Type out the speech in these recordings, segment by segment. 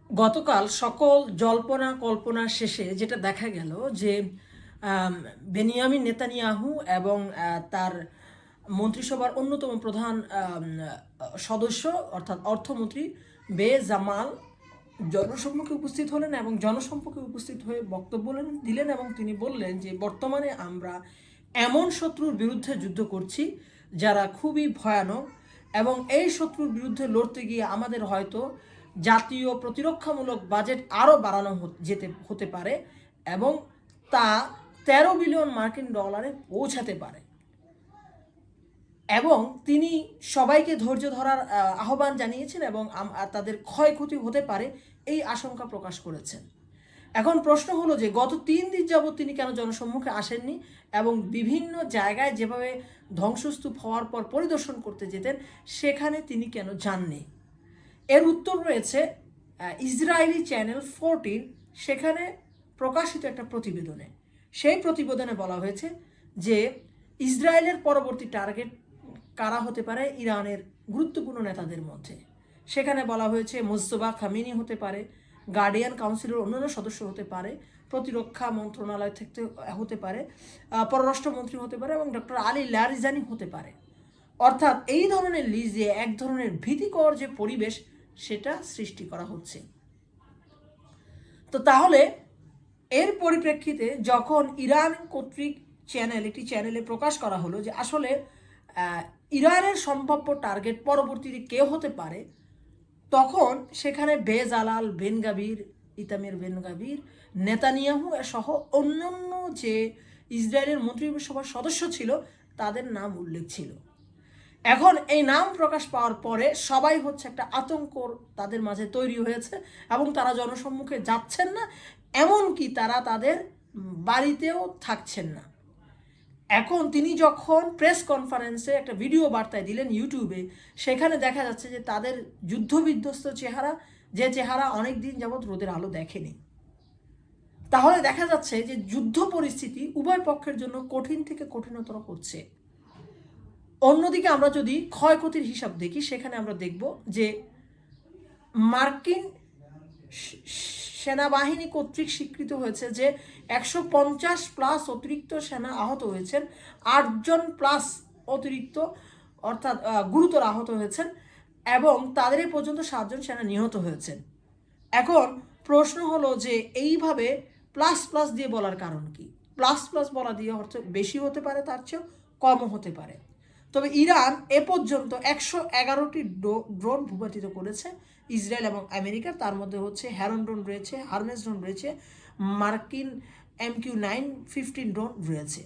গতকাল সকল জল্পনা কল্পনা শেষে যেটা দেখা গেল যে বেনিয়ামিন নেতানিয়াহু এবং তার মন্ত্রিসভার অন্যতম প্রধান সদস্য অর্থাৎ অর্থমন্ত্রী জামাল জনসম্মুখে উপস্থিত হলেন এবং জনসম্মুখে উপস্থিত হয়ে বক্তব্য দিলেন এবং তিনি বললেন যে বর্তমানে আমরা এমন শত্রুর বিরুদ্ধে যুদ্ধ করছি যারা খুবই ভয়ানক এবং এই শত্রুর বিরুদ্ধে লড়তে গিয়ে আমাদের হয়তো জাতীয় প্রতিরক্ষামূলক বাজেট আরও বাড়ানো হতে পারে এবং তা 13 বিলিয়ন মার্কিন ডলারে পৌঁছাতে পারে এবং তিনি সবাইকে ধৈর্য ধরার আহ্বান জানিয়েছেন এবং তাদের ক্ষয়ক্ষতি হতে পারে এই আশঙ্কা প্রকাশ করেছেন। এখন প্রশ্ন হলো যে গত 3 দিন যাবৎ তিনি কেন জনসম্মুখে আসেননি এবং বিভিন্ন জায়গায় যেভাবে ধ্বংসস্তূপ হওয়ার পর পরিদর্শন করতে যেতেন সেখানে তিনি কেন যাননি। এর উত্তর রয়েছে ইসরায়েলি চ্যানেল 14 সেখানে প্রকাশিত একটা প্রতিবেদনে। সেই প্রতিবেদনে বলা হয়েছে যে ইসরায়েলের পরবর্তী টার্গেট কারা হতে পারে ইরানের গুরুত্বপূর্ণ নেতাদের মধ্যে। সেখানে বলা হয়েছে মুজতবা খামেনি হতে পারে, গার্ডিয়ান কাউন্সিলের অন্যান্য সদস্য হতে পারে, প্রতিরক্ষা মন্ত্রণালয় থেকে হতে পারে, পররাষ্ট্রমন্ত্রী হতে পারে এবং ডক্টর আলী লারিজানি হতে পারে। অর্থাৎ এই ধরনের লিজে এক ধরনের ভীতিকর যে পরিবেশ সেটা সৃষ্টি করা হচ্ছে। তো তাহলে এর পরিপ্রেক্ষিতে যখন ইরান কর্তৃক একটি চ্যানেলে প্রকাশ করা হলো যে আসলে ইরানের সম্ভাব্য টার্গেট পরবর্তীতে কে হতে পারে, তখন সেখানে বেজালাল বেনগাবির, ইতামির বেনগাবির, নেতানিয়াহু সহ অন্যান্য যে ইসরায়েলের মন্ত্রিসভার সদস্য ছিল তাদের নাম উল্লেখ ছিল। এখন এই নাম প্রকাশ পাওয়ার পরে সবাই হচ্ছে একটা আতঙ্ক তাদের মাঝে তৈরি হয়েছে এবং তারা জনসম্মুখে যাচ্ছেন না, এমনকি তারা তাদের বাড়িতেও থাকছেন না। এখন তিনি যখন প্রেস কনফারেন্সে একটা ভিডিও বার্তায় দিলেন ইউটিউবে, সেখানে দেখা যাচ্ছে যে তাদের যুদ্ধবিধ্বস্ত চেহারা, যে চেহারা অনেক দিন যাবৎ রোদের আলো দেখেনি। তাহলে দেখা যাচ্ছে যে যুদ্ধ পরিস্থিতি উভয় পক্ষের জন্য কঠিন থেকে কঠিনতর হচ্ছে। অন্যদিকে আমরা যদি ক্ষয়ক্ষতির হিসাব দেখি সেখানে আমরা দেখব যে মার্কিন সেনাবাহিনী কর্তৃক স্বীকৃত হয়েছে যে 150+ অতিরিক্ত সেনা আহত হয়েছেন, 8 জন প্লাস অতিরিক্ত অর্থাৎ গুরুতর আহত হয়েছেন এবং তাদের পর্যন্ত 7 জন সেনা নিহত হয়েছেন। এখন প্রশ্ন হলো যে এইভাবে প্লাস প্লাস দিয়ে বলার কারণ কি? প্লাস প্লাস বলা দিয়ে অর্থ বেশি হতে পারে, তার চেয়েও কমও হতে পারে। তবে ইরান এ পর্যন্ত 111টি ড্রোন ভূপাতিত করেছে ইসরায়েল এবং আমেরিকা। তার মধ্যে হচ্ছে হ্যারন ড্রোন রয়েছে, হারমেস ড্রোন রয়েছে, মার্কিন MQ-9 15 ড্রোন রয়েছে।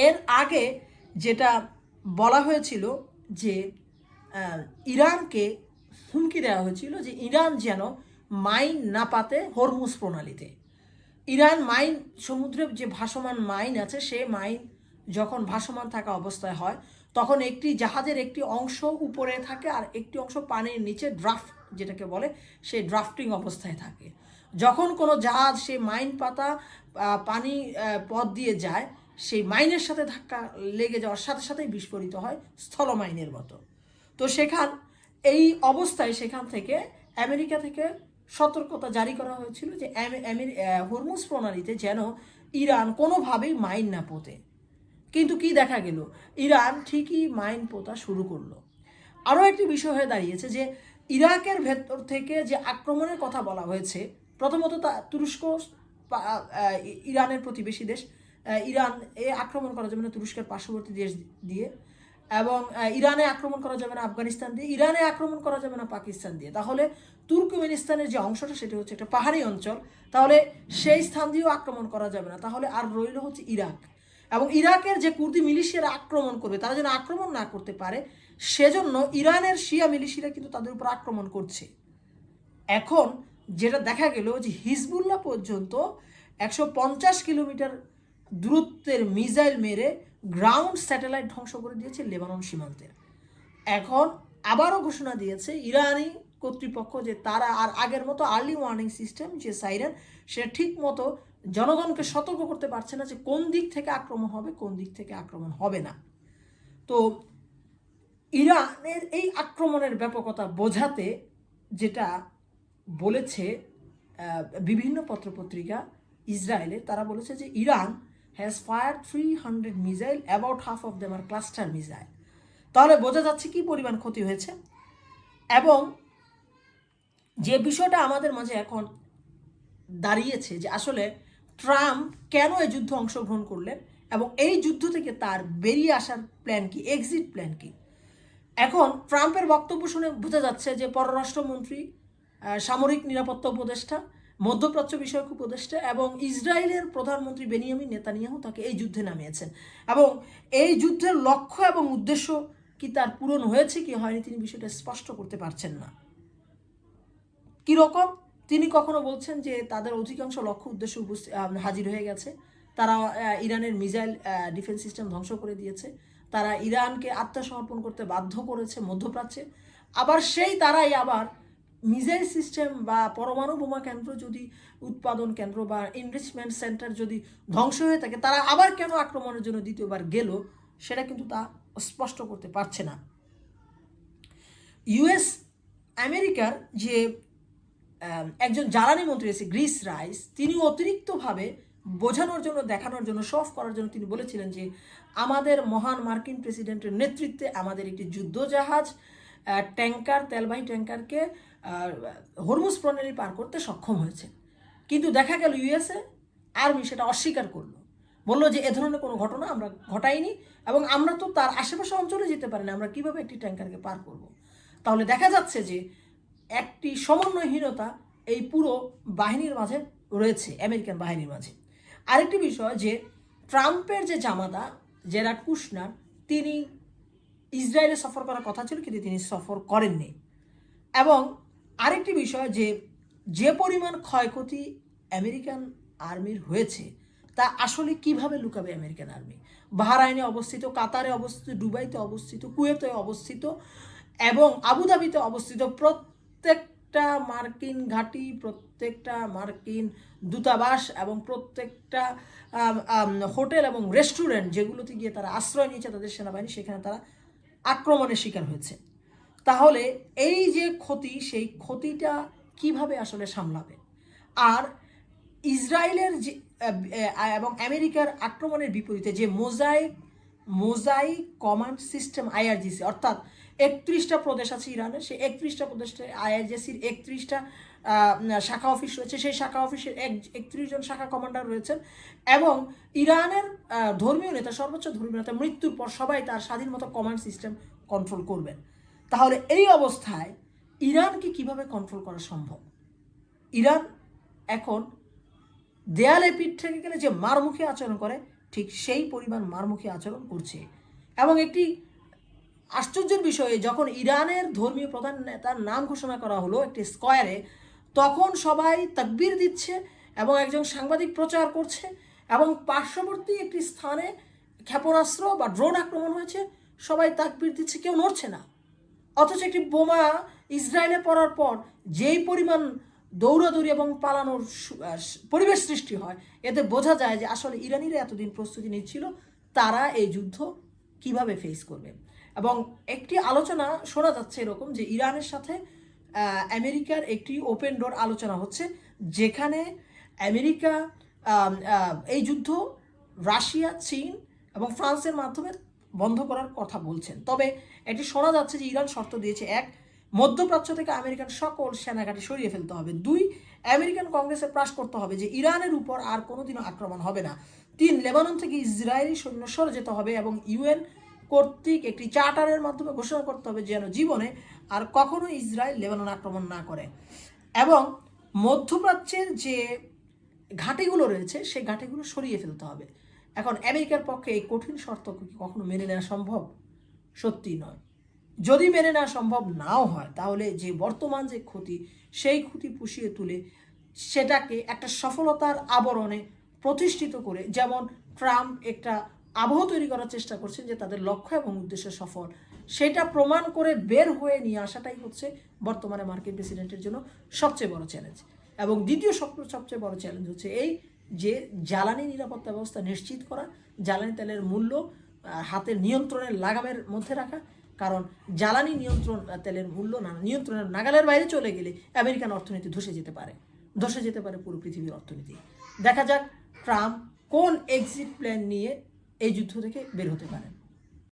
এর আগে যেটা বলা হয়েছিল যে ইরানকে হুমকি দেওয়া হয়েছিল যে ইরান যেন মাইন না পাতে হরমুজ প্রণালীতে। ইরান মাইন, সমুদ্রে যে ভাসমান মাইন আছে সে মাইন যখন ভাসমান থাকা অবস্থায় হয় তখন একটি জাহাজের একটি অংশ উপরে থাকে আর একটি অংশ পানির নিচে ড্রাফট যেটাকে বলে সেই ড্রাফটিং অবস্থায় থাকে। যখন কোনো জাহাজ সেই মাইন পাতা পানি পথ দিয়ে যায়, সেই মাইনের সাথে ধাক্কা লেগে যাওয়ার সাথে সাথেই বিস্ফোরিত হয় স্থল মাইনের মতো। তো এই অবস্থায় সেখান থেকে আমেরিকা থেকে সতর্কতা জারি করা হয়েছিল যে হরমুজ প্রণালীতে যেন ইরান কোনোভাবেই মাইন না পোতে। কিন্তু কি দেখা গেল, ইরান ঠিকই মাইন পোতা শুরু করলো। আরও একটি বিষয় হয়ে দাঁড়িয়েছে যে ইরাকের ভেতর থেকে যে আক্রমণের কথা বলা হয়েছে, প্রথমত তুরস্ক ইরানের প্রতিবেশী দেশ, ইরান আক্রমণ করা যাবে না তুরস্কের পার্শ্ববর্তী দেশ দিয়ে, এবং ইরানে আক্রমণ করা যাবে না আফগানিস্তান দিয়ে, ইরানে আক্রমণ করা যাবে না পাকিস্তান দিয়ে। তাহলে তুর্কমেনিস্তানের যে অংশটা সেটা হচ্ছে একটা পাহাড়ি অঞ্চল, তাহলে সেই স্থান দিয়েও আক্রমণ করা যাবে না। তাহলে আর রইল হচ্ছে ইরাক, এবং ইরাকের যে কুর্দি মিলিশিয়ারা আক্রমণ করবে তারা যেন আক্রমণ না করতে পারে সেজন্য ইরানের শিয়া মিলিশিয়ারা কিন্তু তাদের উপর আক্রমণ করছে। এখন যেটা দেখা গেল যে হিজবুল্লাহ পর্যন্ত 150 কিলোমিটার দূরত্বের মিসাইল মেরে গ্রাউন্ড স্যাটেলাইট ধ্বংস করে দিয়েছে লেবানন সীমান্তের। এখন আবারও ঘোষণা দিয়েছে ইরানি কর্তৃপক্ষ যে তারা আর আগের মতো আর্লি ওয়ার্নিং সিস্টেম যে সাইরেন সেটা ঠিক মতো জনগণকে সতর্ক করতে পারছে না যে কোন দিক থেকে আক্রমণ হবে, কোন দিক থেকে আক্রমণ হবে না। তো ইরানের এই আক্রমণের ব্যাপকতা বোঝাতে যেটা বলেছে বিভিন্ন পত্রপত্রিকা ইসরায়েলে, তারা বলেছে যে Iran has fire 300 missile, about half of them are cluster missile. তাহলে বোঝা যাচ্ছে কি পরিমাণ ক্ষতি হয়েছে। এবং যে বিষয়টা আমাদের মাঝে এখন দাঁড়িয়েছে যে আসলে ট্রাম্প কেন এই যুদ্ধে অংশগ্রহণ করলেন এবং এই যুদ্ধ থেকে তার বেরিয়ে আসার প্ল্যান কি, এক্সিট প্ল্যান কি। এখন ট্রাম্পের বক্তব্য শুনে বোঝা যাচ্ছে যে পররাষ্ট্রমন্ত্রী, সামরিক নিরাপত্তা উপদেষ্টা, মধ্যপ্রাচ্য বিষয়ক উপদেষ্টা এবং ইসরায়েলের প্রধানমন্ত্রী বেনিয়ামিন নেতানিয়াহু তাকে এই যুদ্ধে নামিয়েছেন। এবং এই যুদ্ধের লক্ষ্য এবং উদ্দেশ্য কি তার পূরণ হয়েছে কি হয়নি তিনি বিষয়টা স্পষ্ট করতে পারছেন না। কীরকম? তিনি কখনো বলছেন যে তাদের অধিকাংশ লক্ষ্য উদ্দেশ্য হাজির হয়ে গেছে, তারা ইরানের মিসাইল ডিফেন্স সিস্টেম ধ্বংস করে দিয়েছে, তারা ইরানকে আত্মসমর্পণ করতে বাধ্য করেছে মধ্যপ্রাচ্যে। আবার সেই তারাই আবার মিসাইল সিস্টেম বা পরমাণু বোমা কেন্দ্র যদি, উৎপাদন কেন্দ্র বা ইনরিচমেন্ট সেন্টার যদি ধ্বংস হয়ে থাকে, তারা আবার কেন আক্রমণের জন্য দ্বিতীয়বার গেল সেটা কিন্তু তা স্পষ্ট করতে পারছে না। ইউএস আমেরিকার যে একজন জ্বালানি মন্ত্রী আছে গ্রিস রাইস, তিনি অতিরিক্তভাবে বোঝানোর জন্য, দেখানোর জন্য, শো অফ করার জন্য তিনি বলেছিলেন যে আমাদের মহান মার্কিন প্রেসিডেন্টের নেতৃত্বে আমাদের একটি যুদ্ধজাহাজ ট্যাঙ্কার, তেলবাহী ট্যাঙ্কারকে হরমুজ প্রণালী পার করতে সক্ষম হয়েছে। কিন্তু দেখা গেল ইউএসএ আর্মি সেটা অস্বীকার করলো, বললো যে এ ধরনের কোনো ঘটনা আমরা ঘটাইনি এবং আমরা তো তার আশেপাশে অঞ্চলে যেতে পারি না, আমরা কীভাবে একটি ট্যাঙ্কারকে পার করব। তাহলে দেখা যাচ্ছে যে একটি সমন্বয়হীনতা এই পুরো বাহিনীর মাঝে রয়েছে, আমেরিকান বাহিনীর মাঝে। আরেকটি বিষয় যে ট্রাম্পের যে জামাতা জেরাড কুশনার, তিনি ইসরায়েলে সফর করার কথা ছিল কিন্তু তিনি সফর করেননি। এবং আরেকটি বিষয় যে যে পরিমাণ ক্ষয়ক্ষতি আমেরিকান আর্মির হয়েছে তা আসলে কিভাবে লুকাবে আমেরিকান আর্মি। বাহরাইনে অবস্থিত, কাতারে অবস্থিত, দুবাইতে অবস্থিত, কুয়েতে অবস্থিত এবং আবুধাবিতে অবস্থিত প্রত্যেকটা মার্কিন ঘাঁটি, প্রত্যেকটা মার্কিন দূতাবাস এবং প্রত্যেকটা হোটেল এবং রেস্টুরেন্ট যেগুলোতে গিয়ে তারা আশ্রয় নিয়েছে তাদের সেনাবাহিনী, সেখানে তারা আক্রমণের শিকার হয়েছে। তাহলে এই যে ক্ষতি, সেই ক্ষতিটা কিভাবে আসলে সামলাবে। আর ইসরায়েলের যে এবং আমেরিকার আক্রমণের বিপরীতে যে মোজাইক কমান্ড সিস্টেম IRGC, অর্থাৎ 31টা প্রদেশ আছে ইরানের, সেই 31টা প্রদেশে IRGCর 31টা শাখা অফিস রয়েছে, সেই শাখা অফিসের 31 জন শাখা কমান্ডার রয়েছেন এবং ইরানের ধর্মীয় নেতা, সর্বোচ্চ ধর্মীয় নেতা মৃত্যুর পর সবাই তার স্বাধীন মতো কমান্ড সিস্টেম কন্ট্রোল করবেন। তাহলে এই অবস্থায় ইরানকে কিভাবে কন্ট্রোল করা সম্ভব? ইরান এখন দেয়ালে পিঠ থেকে গেলে যে মারমুখী আচরণ করে ঠিক সেই পরিমাণ মারমুখী আচরণ করছে। এবং একটি আশ্চর্যের বিষয়ে যখন ইরানের ধর্মীয় প্রধান নেতার নাম ঘোষণা করা হলো একটি স্কয়ারে, তখন সবাই তাকবীর দিচ্ছে এবং একজন সাংবাদিক প্রচার করছে এবং পার্শ্ববর্তী একটি স্থানে ক্ষেপণাস্ত্র বা ড্রোন আক্রমণ হয়েছে, সবাই তাকবীর দিচ্ছে, কেউ নড়ছে না। অথচ একটি বোমা ইসরায়েলে পড়ার পর যেই পরিমাণ দৌড়াদৌড়ি এবং পালানোর পরিবেশ সৃষ্টি হয়, এতে বোঝা যায় যে আসলে ইরানিরা এতদিন প্রস্তুতি নিচ্ছিল তারা এই যুদ্ধ কিভাবে ফেস করবে। এবং একটি আলোচনা শোনা যাচ্ছে এরকম যে ইরানের সাথে আমেরিকার একটি ওপেন ডোর আলোচনা হচ্ছে, যেখানে আমেরিকা এই যুদ্ধ রাশিয়া, চীন এবং ফ্রান্সের মাধ্যমে বন্ধ করার কথা বলছেন। তবে এটি শোনা যাচ্ছে যে ইরান শর্ত দিয়েছে, 1, মধ্যপ্রাচ্য থেকে আমেরিকান সকল সেনাঘাঁটি সরিয়ে ফেলতে হবে, 2, আমেরিকান কংগ্রেসে পাস করতে হবে যে ইরানের উপর আর কোনোদিনও আক্রমণ হবে না, 3, লেবানন থেকে ইসরায়েলি সৈন্য সরে যেতে হবে এবং UN কর্তৃক একটি চার্টারের মাধ্যমে ঘোষণা করতে হবে যেন জীবনে আর কখনো ইসরায়েল লেবানন আক্রমণ না করে। এবং মধ্যপ্রাচ্যের যে ঘাঁটিগুলো রয়েছে সেই ঘাঁটিগুলো সরিয়ে ফেলতে হবে। এখন আমেরিকার পক্ষে এই কঠিন শর্ত কখনো মেনে নেওয়া সম্ভব? সত্যি নয়। যদি মেনে নেওয়া সম্ভব নাও হয়, তাহলে যে বর্তমান যে ক্ষতি, সেই ক্ষতি পুষিয়ে তুলে সেটাকে একটা সফলতার আবরণে প্রতিষ্ঠিত করে, যেমন ট্রাম্প একটা আবহ তৈরি করার চেষ্টা করছেন যে তাদের লক্ষ্য এবং উদ্দেশ্য সফল, সেটা প্রমাণ করে বের হয়ে নিয়ে আসাটাই হচ্ছে বর্তমানে মার্কিন প্রেসিডেন্টের জন্য সবচেয়ে বড় চ্যালেঞ্জ। এবং দ্বিতীয় সবচেয়ে বড় চ্যালেঞ্জ হচ্ছে এই যে জ্বালানি নিরাপত্তা ব্যবস্থা নিশ্চিত করা, জ্বালানি তেলের মূল্য হাতের নিয়ন্ত্রণের লাগামের মধ্যে রাখা, কারণ জ্বালানি নিয়ন্ত্রণ, তেলের মূল্য নিয়ন্ত্রণের নাগালের বাইরে চলে গেলে আমেরিকান অর্থনীতি ধসে যেতে পারে পুরো পৃথিবীর অর্থনীতি। দেখা যাক ট্রাম্প কোন এক্সিট প্ল্যান নিয়ে এই যুদ্ধ থেকে বের হতে পারেন।